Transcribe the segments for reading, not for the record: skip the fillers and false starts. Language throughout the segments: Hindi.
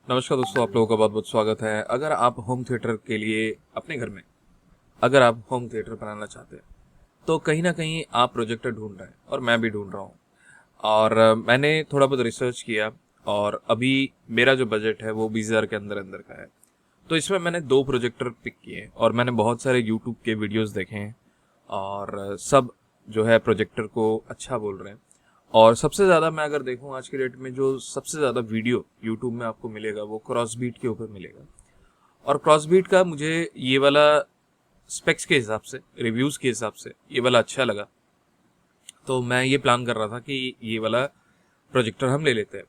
नमस्कार दोस्तों, आप लोगों का बहुत बहुत स्वागत है। अगर आप होम थिएटर के लिए अपने घर में अगर आप होम थिएटर बनाना चाहते हैं तो कहीं ना कहीं आप प्रोजेक्टर ढूंढ रहे हैं और मैं भी ढूंढ रहा हूँ। और मैंने थोड़ा बहुत रिसर्च किया और अभी मेरा जो बजट है वो 20,000 के अंदर अंदर का है। तो इसमें मैंने 2 प्रोजेक्टर पिक किए और मैंने बहुत सारे यूट्यूब के वीडियोस देखे हैं और सब जो है प्रोजेक्टर को अच्छा बोल रहे हैं। और सबसे ज़्यादा मैं अगर देखूं आज की डेट में जो सबसे ज़्यादा वीडियो यूट्यूब में आपको मिलेगा वो क्रॉसबीट के ऊपर मिलेगा। और क्रॉसबीट का मुझे ये वाला स्पेक्स के हिसाब से, रिव्यूज़ के हिसाब से ये वाला अच्छा लगा। तो मैं ये प्लान कर रहा था कि ये वाला प्रोजेक्टर हम ले लेते हैं।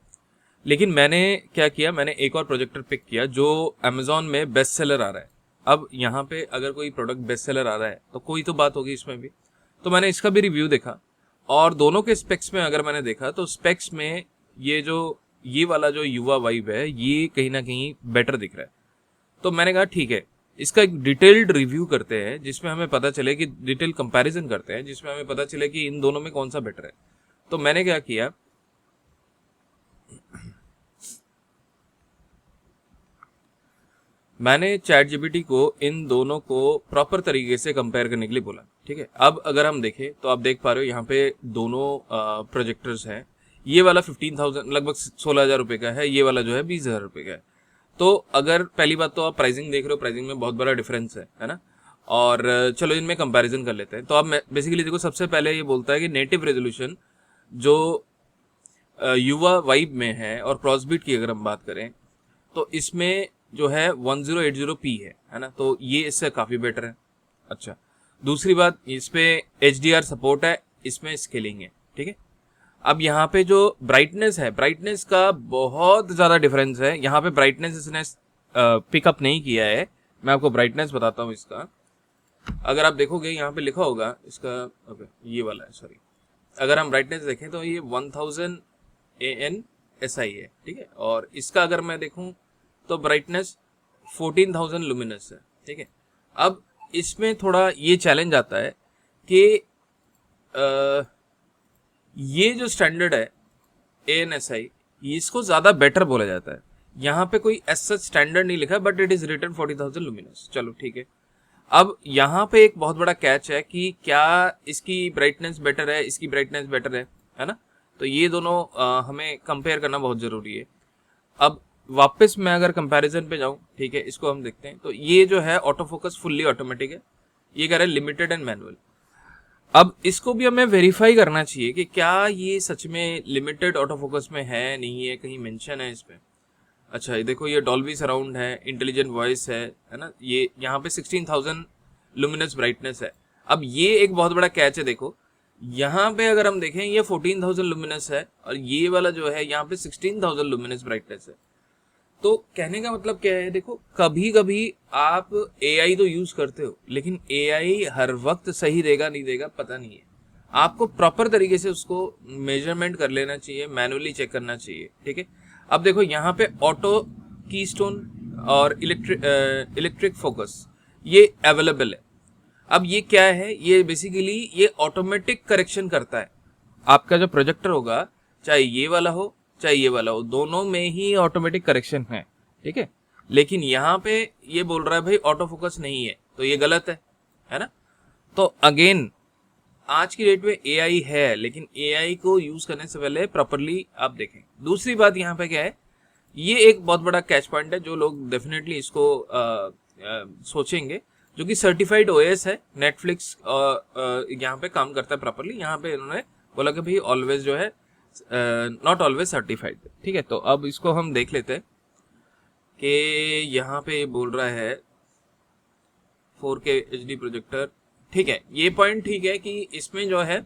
लेकिन मैंने क्या किया, मैंने एक और प्रोजेक्टर पिक किया जो अमेजोन में बेस्ट सेलर आ रहा है। अब यहाँ पे अगर कोई प्रोडक्ट बेस्ट सेलर आ रहा है तो कोई तो बात होगी इसमें भी। तो मैंने इसका भी रिव्यू देखा और दोनों के स्पेक्स में अगर मैंने देखा तो स्पेक्स में ये वाला जो युवा वाइब है ये कहीं ना कहीं बेटर दिख रहा है। तो मैंने कहा ठीक है, इसका एक डिटेल्ड रिव्यू करते हैं जिसमें हमें पता चले कि डिटेल कंपैरिजन करते हैं जिसमें हमें पता चले कि इन दोनों में कौन सा बेटर है। तो मैंने क्या किया, मैंने चैट जीपीटी को इन दोनों को प्रॉपर तरीके से कंपेयर करने के लिए बोला। ठीक है, अब अगर हम देखें तो आप देख पा रहे हो यहाँ पे दोनों प्रोजेक्टर्स हैं। ये वाला 15,000 लगभग 16,000 रुपये का है, ये वाला जो है 20,000 रुपये का है। तो अगर पहली बात तो आप प्राइसिंग देख रहे हो, प्राइसिंग में बहुत बड़ा डिफरेंस है ना। और चलो इनमें कंपैरिजन कर लेते हैं। तो अब बेसिकली देखो, सबसे पहले ये बोलता है कि नेटिव रेजोल्यूशन जो युवा वाइब में है और क्रॉसबीट की अगर हम बात करें तो इसमें जो है 1080p है ना। तो ये इससे काफ़ी बेटर है। अच्छा, दूसरी बात, इस पे HDR सपोर्ट है, इसमें स्केलिंग है। ठीक है, अब यहाँ पे जो ब्राइटनेस है, ब्राइटनेस का बहुत ज़्यादा डिफरेंस है। यहाँ पे ब्राइटनेस इसने पिकअप नहीं किया है। मैं आपको ब्राइटनेस बताता हूँ इसका। अगर आप देखोगे यहाँ पे लिखा होगा इसका, ओके ये वाला है, सॉरी। अगर हम ब्राइटनेस देखें तो ये 1000 ANSI है। ठीक है, और इसका अगर मैं देखूँ तो ब्राइटनेस 14,000 लुमिनस है। ठीक है, अब इसमें थोड़ा ये चैलेंज आता है कि ये जो स्टैंडर्ड है ANSI, इसको ज़्यादा बेटर बोला जाता है। यहाँ पे कोई ऐसा स्टैंडर्ड नहीं लिखा, but it is written 40,000 Luminous. चलो ठीक है, अब यहाँ पे एक बहुत बड़ा कैच है कि क्या इसकी ब्राइटनेस बेटर है, इसकी ब्राइटनेस बेटर है ना। तो ये दोनों हमें कंपेयर करना बहुत ज़रूरी है। अब वापस मैं अगर कंपैरिजन पे जाऊं, ठीक है, इसको हम देखते हैं। तो ये जो है ऑटो फोकस फुल्ली ऑटोमेटिक है, ये कह रहा है लिमिटेड एंड मैनुअल। अब इसको भी हमें वेरीफाई करना चाहिए कि क्या ये सच में लिमिटेड ऑटो फोकस में है, नहीं है, कहीं मेंशन है इस पे। अच्छा, ये देखो, ये डॉल्बी सराउंड है, इंटेलिजेंट वॉइस है ना। ये यहाँ पे 16,000 लुमिनस ब्राइटनेस है। अब ये एक बहुत बड़ा कैच है। देखो यहाँ पे अगर हम देखें, ये 14,000 लुमिनस है और ये वाला जो है यहाँ पे 16,000 लुमिनस ब्राइटनेस है। तो कहने का मतलब क्या है, देखो कभी कभी आप AI तो यूज करते हो, लेकिन AI हर वक्त सही देगा नहीं देगा पता नहीं है। आपको प्रॉपर तरीके से उसको मेजरमेंट कर लेना चाहिए, मैनुअली चेक करना चाहिए। ठीक है, अब देखो यहाँ पे ऑटो कीस्टोन और इलेक्ट्रिक फोकस ये अवेलेबल है। अब ये क्या है, ये बेसिकली ये ऑटोमेटिक करेक्शन करता है। आपका जो प्रोजेक्टर होगा, चाहे ये वाला हो चाहे ये वाला हो, दोनों में ही ऑटोमेटिक करेक्शन है। ठीक है, लेकिन यहाँ पे ये बोल रहा है भाई ऑटो फोकस नहीं है, तो ये गलत है ना। तो अगेन आज की डेट में AI है, लेकिन AI को यूज करने से पहले प्रॉपरली आप देखें। दूसरी बात यहाँ पे क्या है, ये एक बहुत बड़ा कैच पॉइंट है जो लोग डेफिनेटली इसको सोचेंगे, जो कि सर्टिफाइड OS है। नेटफ्लिक्स यहाँ पे काम करता है प्रॉपरली। यहाँ पे इन्होंने बोला कि भाई ऑलवेज जो है नॉट ऑलवेज सर्टिफाइड। ठीक है, तो अब इसको हम देख लेते हैं कि यहाँ पे बोल रहा है 4K HD प्रोजेक्टर। ठीक है, ये पॉइंट ठीक है कि इसमें जो है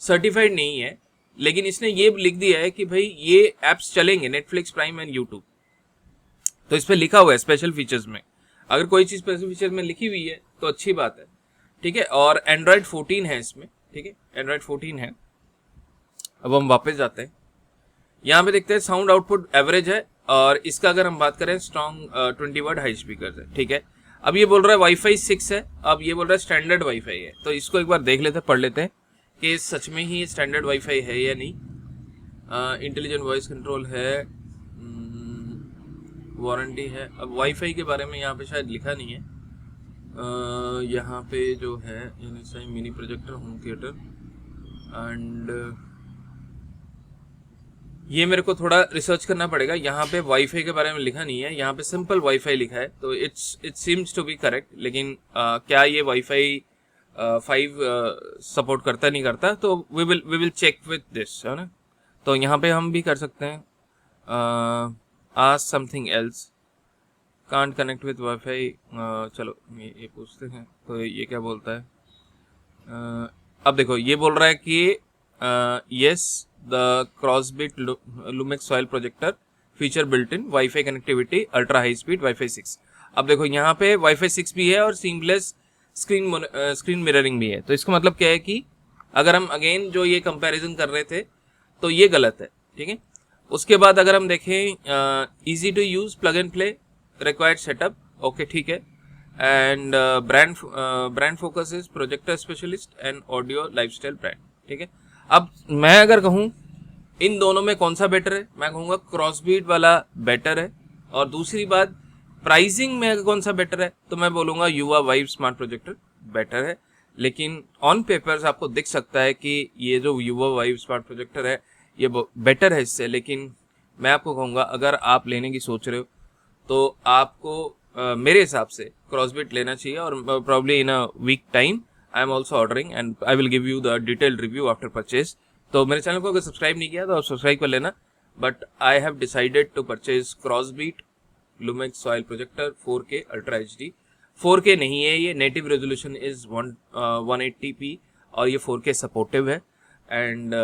सर्टिफाइड नहीं है, लेकिन इसने ये लिख दिया है कि भाई ये एप्स चलेंगे नेटफ्लिक्स, प्राइम एंड यूट्यूब। तो इस पर लिखा हुआ है स्पेशल फीचर्स में। अगर कोई चीज़ स्पेशल फीचर्स में लिखी हुई है तो अच्छी बात है। ठीक है, और एंड्रॉयड 14 है इसमें। ठीक है, एंड्रॉयड 14 है। अब हम वापस जाते हैं, यहाँ पे देखते हैं साउंड आउटपुट एवरेज है, और इसका अगर हम बात करें स्ट्रॉन्ग 20 वाट हाई स्पीकर है। ठीक है, अब ये बोल रहा है वाईफाई 6 है, अब ये बोल रहा है स्टैंडर्ड वाईफाई है। तो इसको एक बार देख लेते हैं, पढ़ लेते हैं कि सच में ही स्टैंडर्ड वाईफाई है या नहीं। इंटेलिजेंट वॉइस कंट्रोल है, वारंटी है। अब वाईफाई के बारे में यहाँ पे शायद लिखा नहीं है। यहाँ पे जो है NSI mini projector home theatre and ये मेरे को थोड़ा रिसर्च करना पड़ेगा। यहाँ पे वाईफाई के बारे में लिखा नहीं है, यहाँ पे सिंपल वाईफाई लिखा है, तो it seems to be correct. लेकिन क्या ये वाईफाई 5 सपोर्ट करता नहीं करता, तो we will check with this, है ना। तो यहाँ पे हम भी कर सकते हैं ask something else, can't connect with wifi. चलो ये पूछते हैं, तो ये क्या बोलता है। अब देखो ये बोल रहा है कि yes the Crossbeats Lumex soil projector feature built in WiFi connectivity ultra high speed WiFi 6। अब देखो यहाँ पे वाईफाई 6 भी है और सीमलेस स्क्रीन मिररिंग भी है। तो इसका मतलब क्या है कि अगर हम अगेन जो ये कंपैरिजन कर रहे थे तो ये गलत है, ठीक है। उसके बाद अगर हम देखें easy to use plug and play required setup, okay ठीक है। And brand focus is projector specialist and audio lifestyle brand, ठीक है। अब मैं अगर कहूँ इन दोनों में कौन सा बेटर है, मैं कहूँगा क्रॉसबीट वाला बेटर है। और दूसरी बात प्राइसिंग में कौन सा बेटर है, तो मैं बोलूँगा युवा वाइव स्मार्ट प्रोजेक्टर बेटर है। लेकिन ऑन पेपर्स आपको दिख सकता है कि ये जो युवा वाइव स्मार्ट प्रोजेक्टर है ये बेटर है इससे। लेकिन मैं आपको कहूँगा अगर आप लेने की सोच रहे हो तो आपको मेरे हिसाब से क्रॉसबीट लेना चाहिए। और probably in a week time I am also ordering and I will give you the detailed review after purchase. तो मेरे चैनल को अगर सब्सक्राइब नहीं किया तो आप सब्सक्राइब कर लेना। But I have decided to purchase Crossbeats Lumex soil projector 4K ultra HD। 4K नहीं है ये, नेटिव रेजोल्यूशन इज 180p और ये 4K सपोर्टिव है। And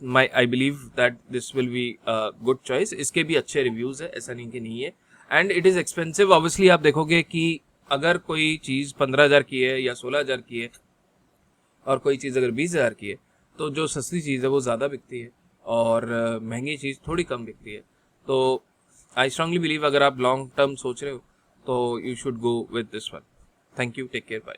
I believe that this will be good choice. इसके भी अच्छे रिव्यूज़ है, ऐसा नहीं कि नहीं है। And it is expensive. Obviously आप देखोगे कि अगर कोई चीज़ 15,000 की है या 16,000 की है और कोई चीज़ अगर 20,000 की है तो जो सस्ती चीज़ है वो ज़्यादा बिकती है और महंगी चीज़ थोड़ी कम बिकती है। तो आई स्ट्रांगली बिलीव अगर आप लॉन्ग टर्म सोच रहे हो तो you should go with this one. Thank you, take care, bye.